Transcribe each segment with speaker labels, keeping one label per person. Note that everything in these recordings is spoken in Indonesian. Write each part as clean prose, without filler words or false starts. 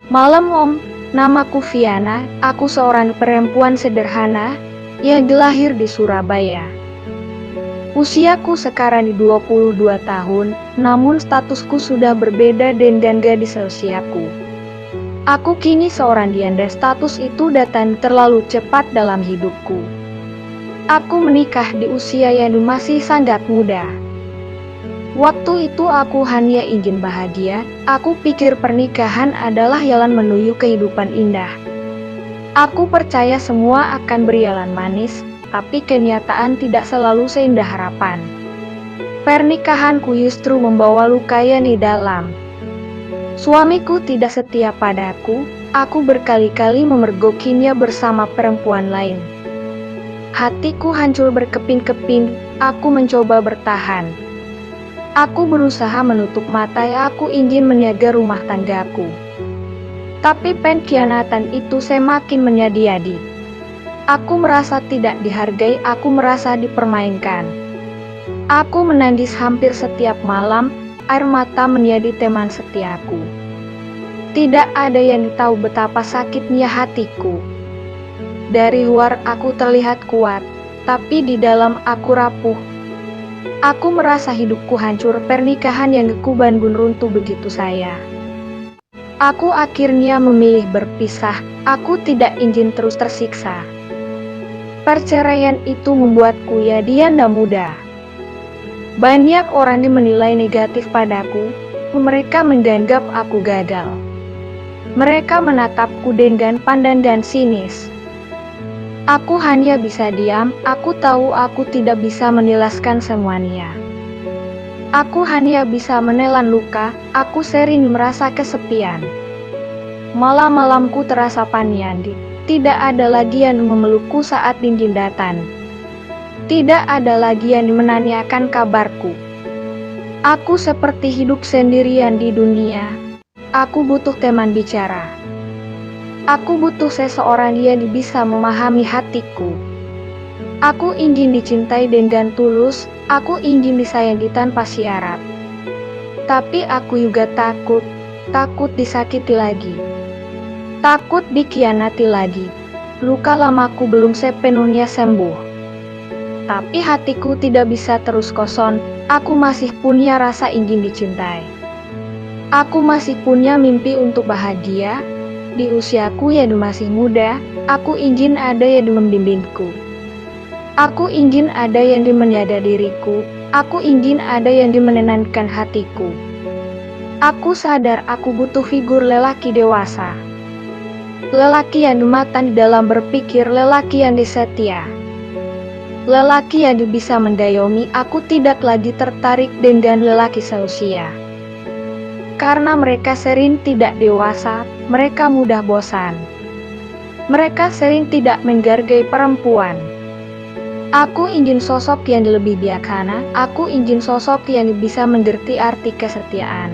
Speaker 1: Malam Om, namaku Viana, aku seorang perempuan sederhana yang dilahir di Surabaya. Usiaku sekarang di 22 tahun, namun statusku sudah berbeda dengan gadis seusiaku. Aku kini seorang janda, status itu datang terlalu cepat dalam hidupku. Aku menikah di usia yang masih sangat muda. Waktu itu aku hanya ingin bahagia, aku pikir pernikahan adalah jalan menuju kehidupan indah. Aku percaya semua akan berjalan manis, tapi kenyataan tidak selalu seindah harapan. Pernikahanku justru membawa luka yang di dalam. Suamiku tidak setia padaku, aku berkali-kali memergokinya bersama perempuan lain. Hatiku hancur berkeping-keping, aku mencoba bertahan. Aku berusaha menutup mata, aku ingin menjaga rumah tanggaku. Tapi pengkhianatan itu semakin menyadi-yadi. Aku merasa tidak dihargai, aku merasa dipermainkan. Aku menangis hampir setiap malam, air mata menjadi teman setiaku. Tidak ada yang tahu betapa sakitnya hatiku. Dari luar aku terlihat kuat, tapi di dalam aku rapuh. Aku merasa hidupku hancur, pernikahan yang kubangun runtuh begitu saja. Aku akhirnya memilih berpisah, aku tidak ingin terus tersiksa. Perceraian itu membuatku janda muda. Banyak orang yang menilai negatif padaku, mereka menganggap aku gagal. Mereka menatapku dengan pandangan sinis. Aku hanya bisa diam, aku tahu aku tidak bisa menjelaskan semuanya. Aku hanya bisa menelan luka, aku sering merasa kesepian. Malam-malamku terasa panyandi, tidak ada lagi yang memelukku saat dingin datang. Tidak ada lagi yang menanyakan kabarku. Aku seperti hidup sendirian di dunia. Aku butuh teman bicara. Aku butuh seseorang yang bisa memahami hatiku. Aku ingin dicintai dengan tulus, aku ingin disayangi tanpa syarat. Tapi aku juga takut disakiti lagi. Takut dikhianati lagi. Luka lamaku belum sepenuhnya sembuh. Tapi hatiku tidak bisa terus kosong, aku masih punya rasa ingin dicintai. Aku masih punya mimpi untuk bahagia. Di usiaku yang masih muda, aku ingin ada yang membimbingku. Aku ingin ada yang menjaga diriku, aku ingin ada yang menenangkan hatiku. Aku sadar aku butuh figur lelaki dewasa. Lelaki yang matang dalam berpikir, lelaki yang setia. Lelaki yang bisa mendayomi, aku tidak lagi tertarik dengan lelaki seusia. Karena mereka sering tidak dewasa, mereka mudah bosan. Mereka sering tidak menghargai perempuan. Aku ingin sosok yang lebih bijaksana, aku ingin sosok yang bisa mengerti arti kesetiaan.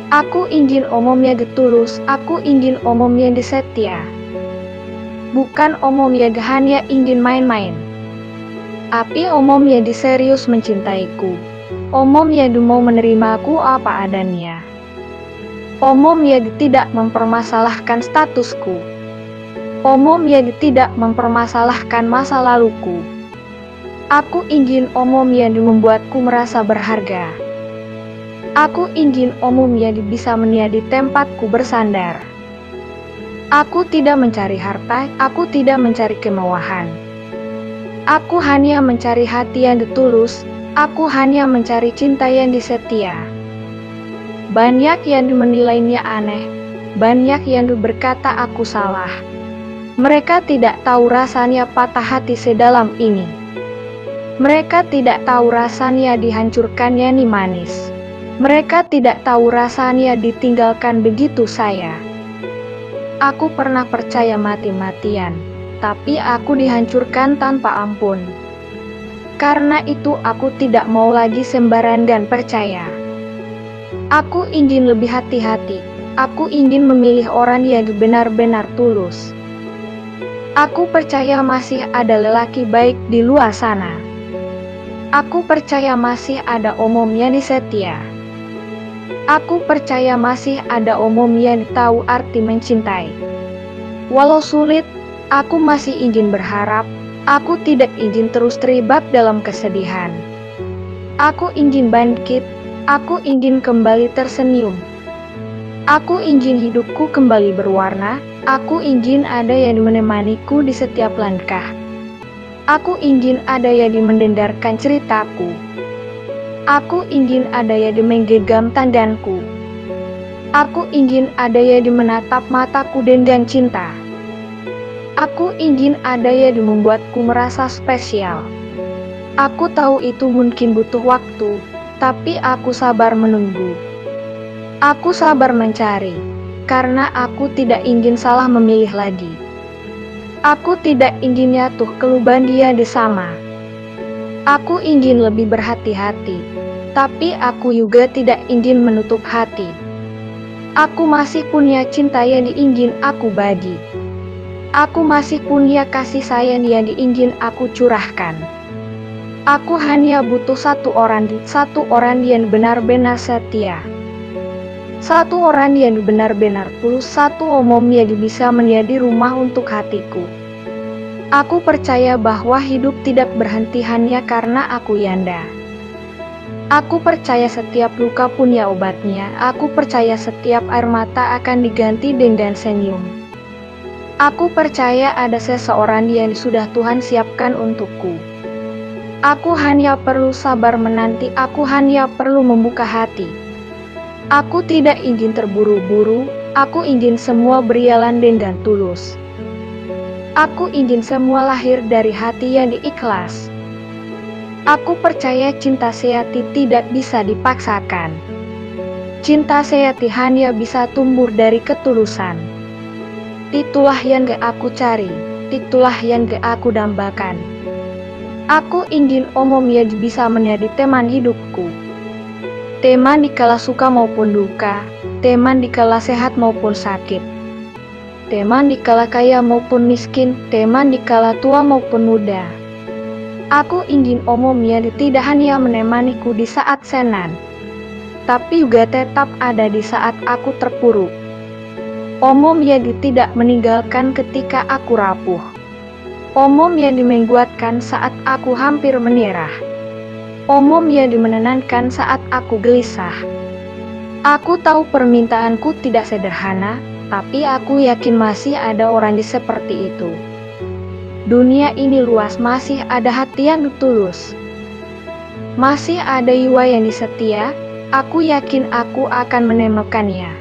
Speaker 1: Aku ingin omong yang tulus, aku ingin omong yang setia. Bukan omong yang hanya ingin main-main. Tapi omong yang serius mencintaiku. Omong yang mau menerimaku apa adanya. Omong yang tidak mempermasalahkan statusku. Omong yang tidak mempermasalahkan masa laluku. Aku ingin omong yang membuatku merasa berharga. Aku ingin omong yang bisa menjadi tempatku bersandar. Aku tidak mencari harta, aku tidak mencari kemewahan. Aku hanya mencari hati yang tulus. Aku hanya mencari cinta yang setia. Banyak yang menilainya aneh, banyak yang berkata aku salah. Mereka tidak tahu rasanya patah hati sedalam ini. Mereka tidak tahu rasanya dihancurkannya ni manis. Mereka tidak tahu rasanya ditinggalkan begitu saja. Aku pernah percaya mati-matian, tapi aku dihancurkan tanpa ampun. Karena itu aku tidak mau lagi sembarangan percaya. Aku ingin lebih hati-hati. Aku ingin memilih orang yang benar-benar tulus. Aku percaya masih ada lelaki baik di luar sana. Aku percaya masih ada omong yang setia. Aku percaya masih ada omom yang tahu arti mencintai. Walau sulit, aku masih ingin berharap. Aku tidak ingin terus terlibat dalam kesedihan. Aku ingin bangkit. Aku ingin kembali tersenyum. Aku ingin hidupku kembali berwarna. Aku ingin ada yang menemaniku di setiap langkah. Aku ingin ada yang mendengarkan ceritaku. Aku ingin ada yang menggenggam tanganku. Aku ingin ada yang menatap mataku dengan cinta. Aku ingin ada yang membuatku merasa spesial. Aku tahu itu mungkin butuh waktu, tapi aku sabar menunggu. Aku sabar mencari, karena aku tidak ingin salah memilih lagi. Aku tidak ingin jatuh ke lubang dia di sama. Aku ingin lebih berhati-hati, tapi aku juga tidak ingin menutup hati. Aku masih punya cinta yang ingin aku bagi. Aku masih punya kasih sayang yang ingin aku curahkan. Aku hanya butuh satu orang yang benar-benar setia. Satu orang yang benar-benar tulus, satu omom yang bisa menjadi rumah untuk hatiku. Aku percaya bahwa hidup tidak berhenti hanya karena aku janda. Aku percaya setiap luka punya obatnya. Aku percaya setiap air mata akan diganti dengan senyum. Aku percaya ada seseorang yang sudah Tuhan siapkan untukku. Aku hanya perlu sabar menanti. Aku hanya perlu membuka hati. Aku tidak ingin terburu-buru. Aku ingin semua berjalan dengan tulus. Aku ingin semua lahir dari hati yang ikhlas. Aku percaya cinta sejati tidak bisa dipaksakan. Cinta sejati hanya bisa tumbuh dari ketulusan. Itulah yang gak aku cari, itulah yang gak aku dambakan. Aku ingin omom yang bisa menjadi teman hidupku. Teman dikala suka maupun duka, teman dikala sehat maupun sakit. Teman dikala kaya maupun miskin, teman dikala tua maupun muda. Aku ingin omom yang tidak hanya menemaniku di saat senang, tapi juga tetap ada di saat aku terpuruk. Omom yang tidak meninggalkan ketika aku rapuh. Omom yang menguatkan saat aku hampir menyerah. Omom yang menenangkan saat aku gelisah. Aku tahu permintaanku tidak sederhana, tapi aku yakin masih ada orang seperti itu. Dunia ini luas, masih ada hati yang tulus. Masih ada jiwa yang setia. Aku yakin aku akan menemukannya.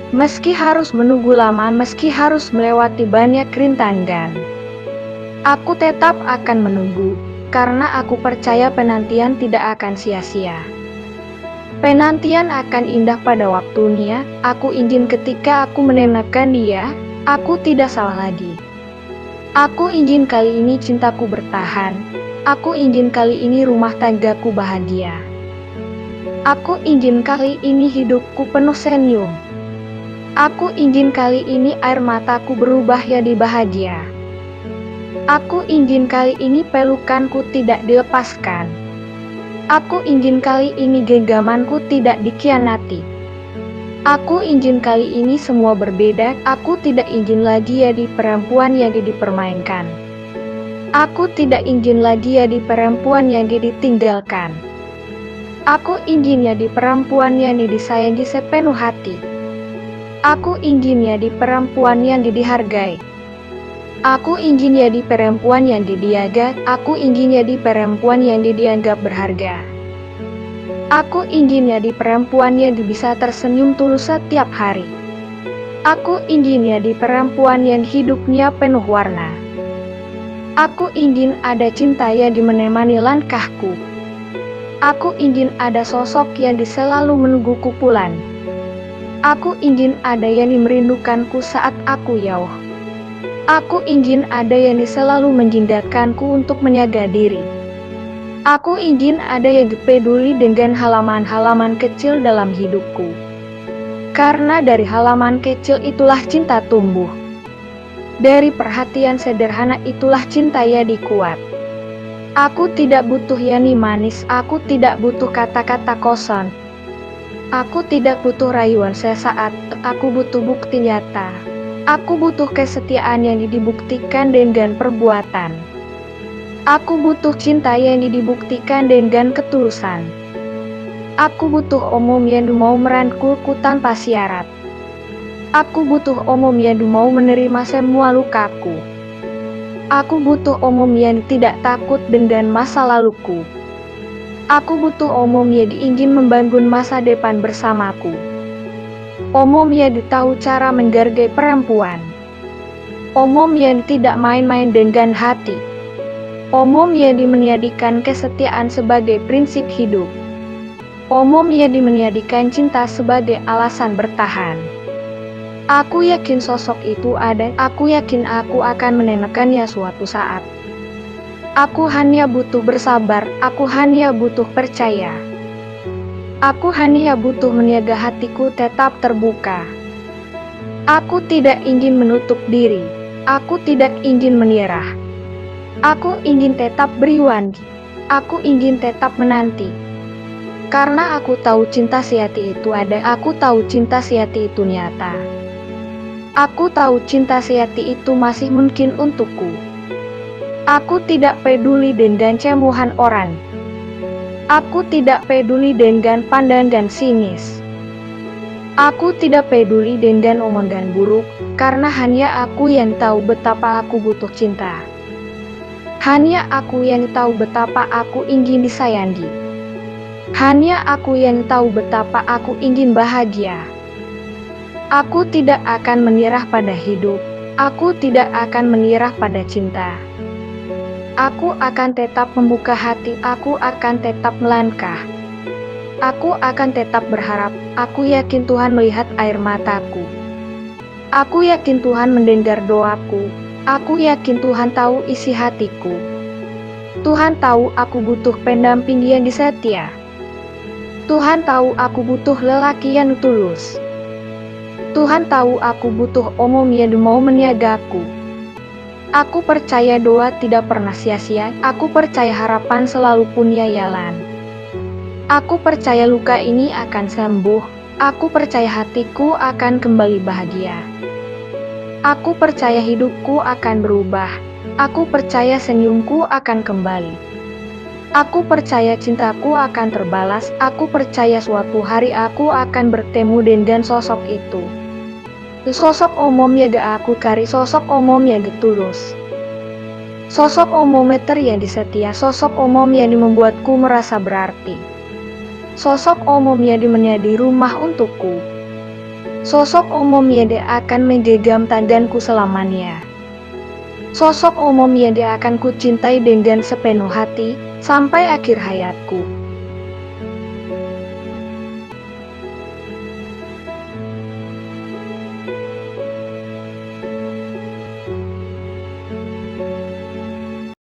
Speaker 1: Meski harus menunggu lama, meski harus melewati banyak rintangan, aku tetap akan menunggu, karena aku percaya penantian tidak akan sia-sia. Penantian akan indah pada waktunya. Aku ingin ketika aku menemukan dia, aku tidak salah lagi. Aku ingin kali ini cintaku bertahan. Aku ingin kali ini rumah tanggaku bahagia. Aku ingin kali ini hidupku penuh senyum. Aku ingin kali ini air mataku berubah jadi bahagia. Aku ingin kali ini pelukanku tidak dilepaskan. Aku ingin kali ini genggamanku tidak dikhianati. Aku ingin kali ini semua berbeda. Aku tidak ingin lagi jadi perempuan yang dipermainkan. Aku tidak ingin lagi jadi perempuan yang ditinggalkan. Aku ingin jadi perempuan yang disayangi sepenuh hati. Aku ingin jadi perempuan yang dihargai. Aku ingin jadi perempuan yang dijaga. Aku ingin jadi perempuan yang dianggap berharga. Aku ingin jadi perempuan yang bisa tersenyum tulus setiap hari. Aku ingin jadi perempuan yang hidupnya penuh warna. Aku ingin ada cinta yang menemani langkahku. Aku ingin ada sosok yang selalu menungguku pulang. Aku ingin ada yang merindukanku saat aku jauh. Aku ingin ada yang selalu menjindakanku untuk menjaga diri. Aku ingin ada yang peduli dengan halaman-halaman kecil dalam hidupku. Karena dari halaman kecil itulah cinta tumbuh. Dari perhatian sederhana itulah cinta jadi kuat. Aku tidak butuh yani manis, aku tidak butuh kata-kata kosong. Aku tidak butuh rayuan sesaat, aku butuh bukti nyata. Aku butuh kesetiaan yang dibuktikan dengan perbuatan. Aku butuh cinta yang dibuktikan dengan ketulusan. Aku butuh omom yang mau merangkulku tanpa syarat. Aku butuh omom yang mau menerima semua lukaku. Aku butuh omom yang tidak takut dengan masa laluku. Aku butuh omom yang ingin membangun masa depan bersamaku. Omom yang tahu cara menghargai perempuan. Omom yang tidak main-main dengan hati. Omom yang menjadikan kesetiaan sebagai prinsip hidup. Omom yang menjadikan cinta sebagai alasan bertahan. Aku yakin sosok itu ada, aku yakin aku akan menemukannya suatu saat. Aku hanya butuh bersabar, aku hanya butuh percaya. Aku hanya butuh menjaga hatiku tetap terbuka. Aku tidak ingin menutup diri, aku tidak ingin menyerah. Aku ingin tetap beriwangi, aku ingin tetap menanti. Karena aku tahu cinta sejati itu ada, aku tahu cinta sejati itu nyata. Aku tahu cinta sejati itu masih mungkin untukku. Aku tidak peduli dengan cemoohan orang. Aku tidak peduli dengan pandangan sinis. Aku tidak peduli dengan omongan buruk, karena hanya aku yang tahu betapa aku butuh cinta. Hanya aku yang tahu betapa aku ingin disayangi. Hanya aku yang tahu betapa aku ingin bahagia. Aku tidak akan menyerah pada hidup. Aku tidak akan menyerah pada cinta. Aku akan tetap membuka hati. Aku akan tetap melangkah. Aku akan tetap berharap. Aku yakin Tuhan melihat air mataku. Aku yakin Tuhan mendengar doaku. Aku yakin Tuhan tahu isi hatiku. Tuhan tahu aku butuh pendamping yang setia. Tuhan tahu aku butuh lelaki yang tulus. Tuhan tahu aku butuh omom yang mau menjagaku. Aku percaya doa tidak pernah sia-sia, aku percaya harapan selalu punya jalan. Aku percaya luka ini akan sembuh, aku percaya hatiku akan kembali bahagia. Aku percaya hidupku akan berubah, aku percaya senyumku akan kembali. Aku percaya cintaku akan terbalas, aku percaya suatu hari aku akan bertemu dengan sosok itu. Sosok omom yang aku cari, sosok omom yang tulus. Sosok omometer yang setia, sosok omom yang membuatku merasa berarti. Sosok omom yang menjadi rumah untukku. Sosok omom yang akan menggenggam tanganku selamanya. Sosok omom yang akan ku cintai dengan sepenuh hati, sampai akhir hayatku.